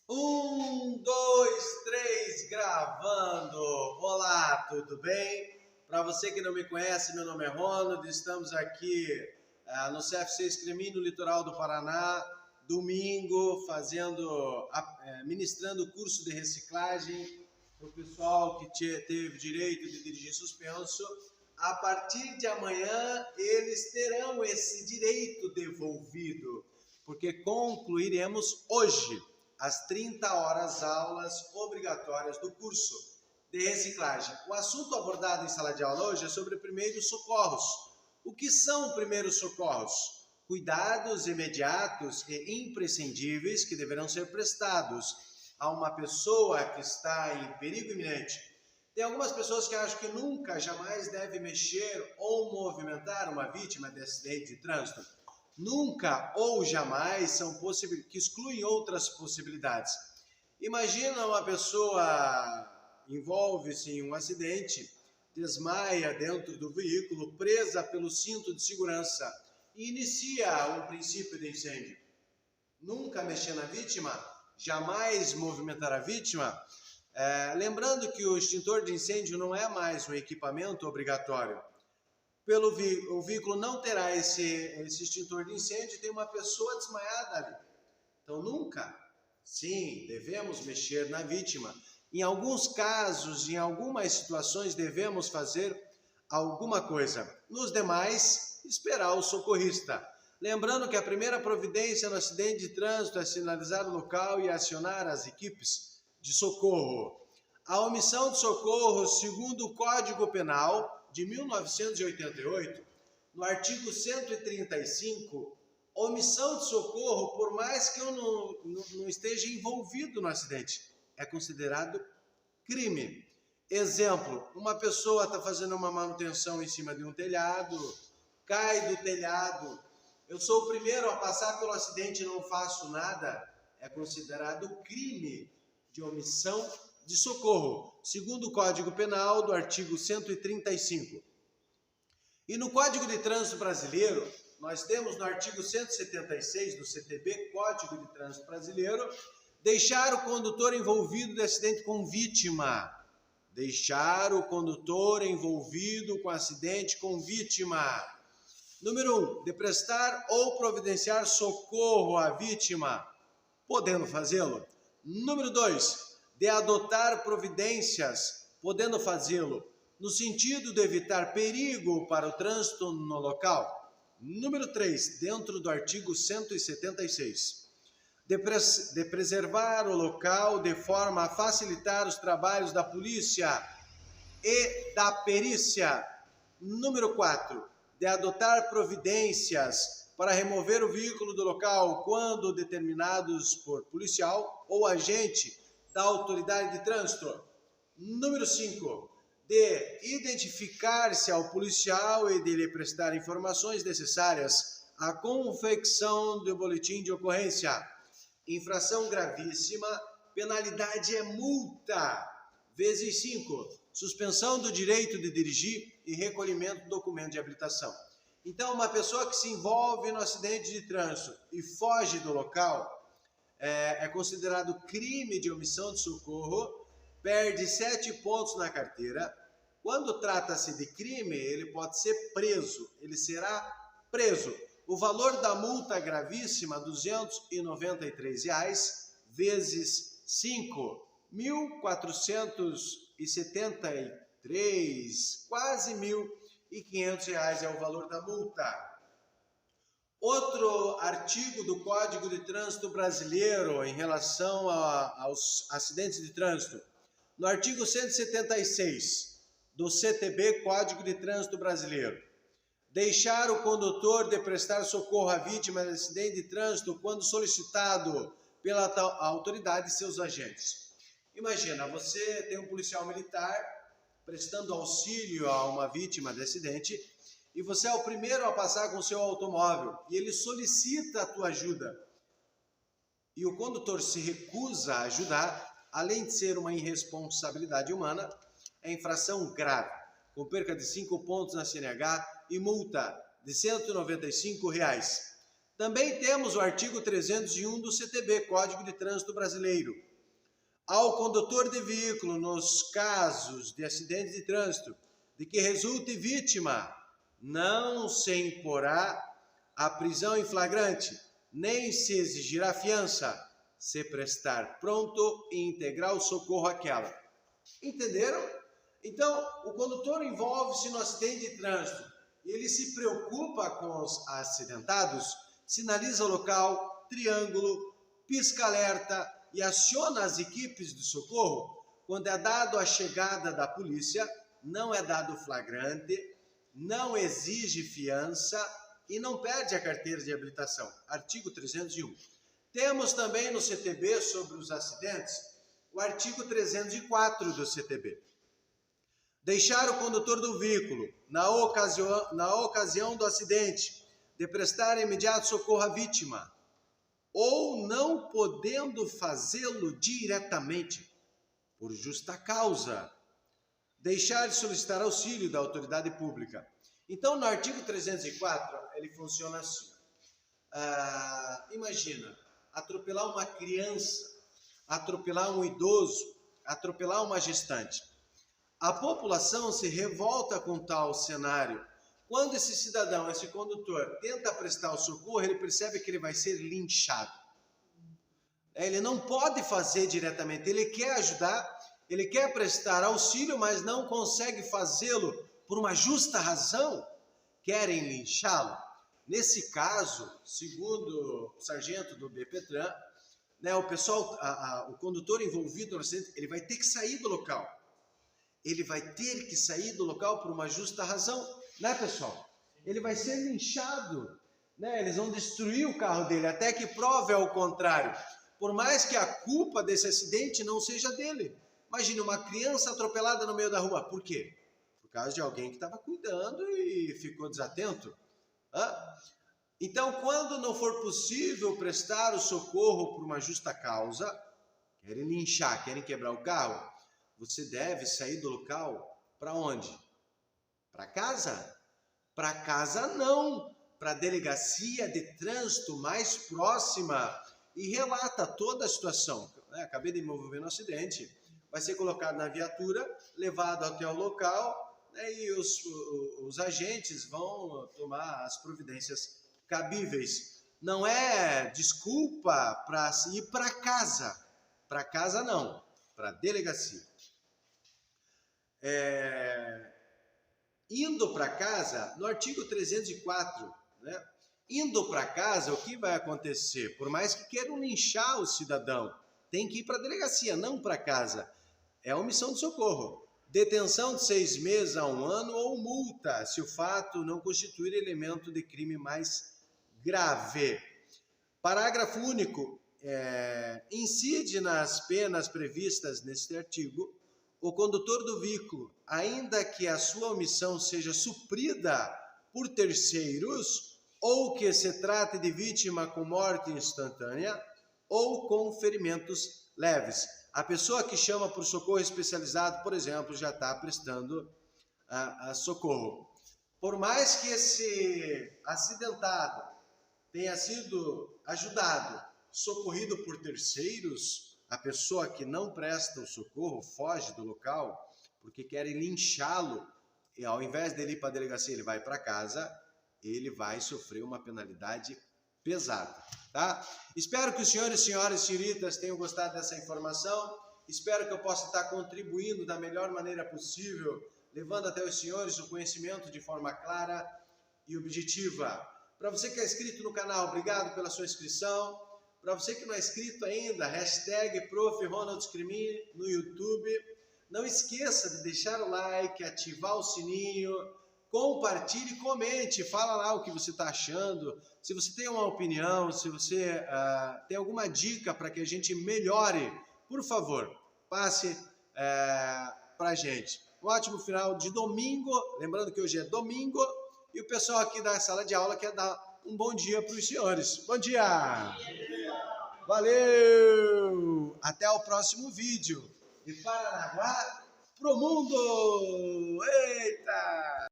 Um, dois, três, gravando! Olá, tudo bem? Para você que não me conhece, meu nome é Ronald, estamos aqui no CFC Extremi, no litoral do Paraná, domingo, ministrando o curso de reciclagem para o pessoal que teve direito de dirigir suspenso. A partir de amanhã, eles terão esse direito devolvido, porque concluiremos hoje às 30 horas, aulas obrigatórias do curso de reciclagem. O assunto abordado em sala de aula hoje é sobre primeiros socorros. O que são primeiros socorros? Cuidados imediatos e imprescindíveis que deverão ser prestados a uma pessoa que está em perigo iminente. Tem algumas pessoas que acham que nunca, jamais deve mexer ou movimentar uma vítima de acidente de trânsito. Nunca ou jamais são que excluem outras possibilidades. Imagina uma pessoa envolve-se em um acidente, desmaia dentro do veículo, presa pelo cinto de segurança e inicia um princípio de incêndio. Nunca mexer na vítima, jamais movimentar a vítima. Lembrando que o extintor de incêndio não é mais um equipamento obrigatório. O veículo não terá esse extintor de incêndio e tem uma pessoa desmaiada ali. Então nunca, sim, devemos mexer na vítima. Em alguns casos, em algumas situações, devemos fazer alguma coisa. Nos demais, esperar o socorrista. Lembrando que a primeira providência no acidente de trânsito é sinalizar o local e acionar as equipes de socorro. A omissão de socorro, segundo o Código Penal de 1988, no artigo 135, omissão de socorro, por mais que eu não esteja envolvido no acidente, é considerado crime. Exemplo, uma pessoa está fazendo uma manutenção em cima de um telhado, cai do telhado, eu sou o primeiro a passar pelo acidente e não faço nada, é considerado crime de omissão de socorro, segundo o Código Penal do artigo 135. E no Código de Trânsito Brasileiro, nós temos no artigo 176 do CTB, Código de Trânsito Brasileiro, deixar o condutor envolvido de acidente com vítima. Deixar o condutor envolvido com acidente com vítima. Número 1, de prestar ou providenciar socorro à vítima, podendo fazê-lo. Número 2, de adotar providências, podendo fazê-lo, no sentido de evitar perigo para o trânsito no local. Número 3, dentro do artigo 176, de preservar o local de forma a facilitar os trabalhos da polícia e da perícia. Número 4, de adotar providências para remover o veículo do local quando determinados por policial ou agente da autoridade de trânsito. Número 5, de identificar-se ao policial e de lhe prestar informações necessárias à confecção do boletim de ocorrência. Infração gravíssima, penalidade é multa, vezes 5, suspensão do direito de dirigir e recolhimento do documento de habilitação. Então, uma pessoa que se envolve no acidente de trânsito e foge do local, é considerado crime de omissão de socorro, perde 7 pontos na carteira. Quando trata-se de crime, ele pode ser preso, ele será preso. O valor da multa gravíssima, R$ 293, vezes 5, R$ 1.473, quase R$ 1.500 é o valor da multa. Outro artigo do Código de Trânsito Brasileiro em relação aos acidentes de trânsito, no artigo 176 do CTB, Código de Trânsito Brasileiro, deixar o condutor de prestar socorro à vítima de acidente de trânsito quando solicitado pela autoridade e seus agentes. Imagina, você tem um policial militar prestando auxílio a uma vítima de acidente e você é o primeiro a passar com o seu automóvel e ele solicita a tua ajuda e o condutor se recusa a ajudar, além de ser uma irresponsabilidade humana, é infração grave, com perca de 5 pontos na CNH e multa de R$ 195. Também temos o artigo 301 do CTB, Código de Trânsito Brasileiro. Ao condutor de veículo, nos casos de acidentes de trânsito, de que resulte vítima, não se imporá a prisão em flagrante, nem se exigirá fiança, se prestar pronto e integral socorro àquela. Entenderam? Então, o condutor envolve-se no acidente de trânsito e ele se preocupa com os acidentados, sinaliza o local, triângulo, pisca-alerta e aciona as equipes de socorro quando é dado a chegada da polícia, não é dado flagrante, não exige fiança e não perde a carteira de habilitação. Artigo 301. Temos também no CTB sobre os acidentes o artigo 304 do CTB. Deixar o condutor do veículo, na ocasião do acidente, de prestar imediato socorro à vítima, ou não podendo fazê-lo diretamente, por justa causa, deixar de solicitar auxílio da autoridade pública. Então, no artigo 304, ele funciona assim. Imagina, atropelar uma criança, atropelar um idoso, atropelar uma gestante. A população se revolta com tal cenário. Quando esse cidadão, esse condutor, tenta prestar o socorro, ele percebe que ele vai ser linchado. Ele não pode fazer diretamente, ele quer ajudar, ele quer prestar auxílio, mas não consegue fazê-lo por uma justa razão, querem linchá-lo. Nesse caso, segundo o sargento do BPTran, o pessoal, o condutor envolvido no acidente, ele vai ter que sair do local. Ele vai ter que sair do local por uma justa razão, né, pessoal? Ele vai ser linchado, né? Eles vão destruir o carro dele até que prove ao contrário. Por mais que a culpa desse acidente não seja dele. Imagine uma criança atropelada no meio da rua. Por quê? Por causa de alguém que estava cuidando e ficou desatento. Então, quando não for possível prestar o socorro por uma justa causa, querem linchar, querem quebrar o carro, você deve sair do local para onde? Para casa? Para casa não, para a delegacia de trânsito mais próxima e relata toda a situação. Acabei de me envolver no acidente, vai ser colocado na viatura, levado até o local, e os agentes vão tomar as providências cabíveis. Não é desculpa para ir para casa não, para a delegacia. Indo para casa, no artigo 304, indo para casa, o que vai acontecer? Por mais que queiram linchar o cidadão, tem que ir para a delegacia, não para casa. É omissão de socorro. Detenção de 6 meses a 1 ano ou multa, se o fato não constituir elemento de crime mais grave. Parágrafo único. Incide nas penas previstas neste artigo o condutor do veículo, ainda que a sua omissão seja suprida por terceiros, ou que se trate de vítima com morte instantânea, ou com ferimentos leves. A pessoa que chama por socorro especializado, por exemplo, já está prestando socorro. Por mais que esse acidentado tenha sido ajudado, socorrido por terceiros, a pessoa que não presta o socorro foge do local porque querem linchá-lo, e ao invés dele ir para a delegacia, ele vai para casa, ele vai sofrer uma penalidade pesada, tá? Espero que os senhores, senhoras e senhoritas tenham gostado dessa informação, espero que eu possa estar contribuindo da melhor maneira possível, levando até os senhores o conhecimento de forma clara e objetiva. Para você que é inscrito no canal, obrigado pela sua inscrição. Para você que não é inscrito ainda, hashtag Prof. Ronald Scrimini no YouTube. Não esqueça de deixar o like, ativar o sininho, compartilhe e comente. Fala lá o que você está achando. Se você tem uma opinião, se você tem alguma dica para que a gente melhore, por favor, passe para a gente. Um ótimo final de domingo. Lembrando que hoje é domingo. E o pessoal aqui da sala de aula quer dar um bom dia para os senhores. Bom dia! Valeu! Até o próximo vídeo. De Paranaguá pro mundo! Eita!